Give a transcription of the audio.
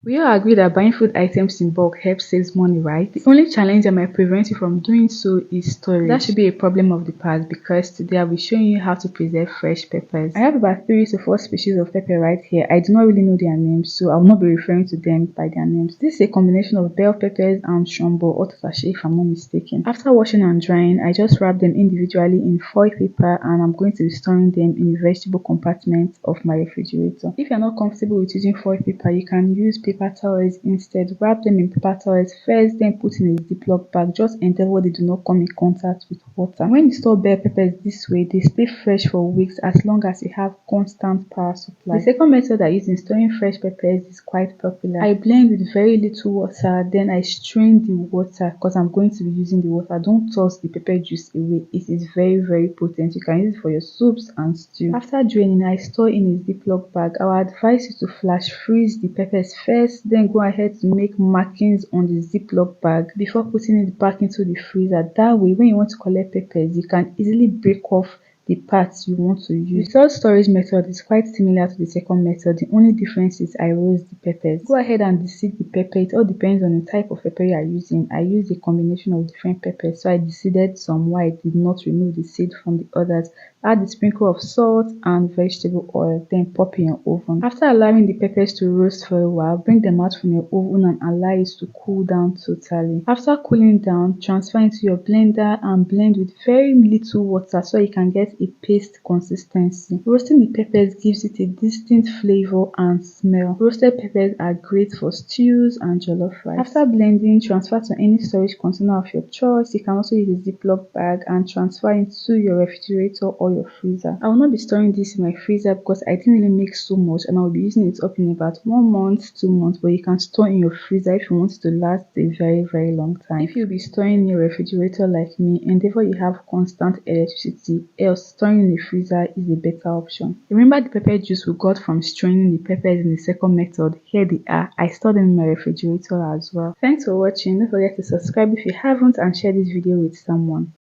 We all agree that buying food items in bulk helps save money, right? The only challenge that might prevent you from doing so is storage. That should be a problem of the past because today I'll be showing you how to preserve fresh peppers. I have about 3 to 4 species of pepper right here. I do not really know their names, so I will not be referring to them by their names. This is a combination of bell peppers and shombo or tatashe if I'm not mistaken. After washing and drying, I just wrap them individually in foil paper and I'm going to be storing them in the vegetable compartment of my refrigerator. If you're not comfortable with using foil paper, you can use paper towels instead. Wrap them in paper towels first, then put in a ziploc bag. Just endeavor they do not come in contact with water. When you store bell peppers this way, they stay fresh for weeks as long as you have constant power supply. The second method I use in storing fresh peppers is quite popular. I blend with very little water, then I strain the water because I'm going to be using the water. Don't toss the pepper juice away. It is very potent. You can use it for your soups and stew. After draining, I store in a ziploc bag. I would advise you to flash freeze the peppers first, then go ahead to make markings on the ziploc bag before putting it back into the freezer. That way, when you want to collect peppers, you can easily break off the parts you want to use. The third storage method is quite similar to the second method. The only difference is I roast the peppers. Go ahead and deseed the pepper. It all depends on the type of pepper you are using. I used a combination of different peppers, so I deseeded some while I did not remove the seed from the others. Add a sprinkle of salt and vegetable oil, then pop in your oven. After allowing the peppers to roast for a while, bring them out from your oven and allow it to cool down totally. After cooling down, transfer into your blender and blend with very little water so you can get a paste consistency. Roasting the peppers gives it a distinct flavor and smell. Roasted peppers are great for stews and jollof rice. After blending, transfer to any storage container of your choice. You can also use a ziploc bag and transfer into your refrigerator or your freezer. I will not be storing this in my freezer because I didn't really make so much and I'll be using it up in about 1 month, 2 months, but you can store in your freezer if you want it to last a very long time. If you'll be storing in your refrigerator like me, endeavor you have constant electricity, else storing in the freezer is a better option. Remember the pepper juice we got from straining the peppers in the second method? Here they are. I store them in my refrigerator as well. Thanks for watching. Don't forget to subscribe if you haven't and share this video with someone.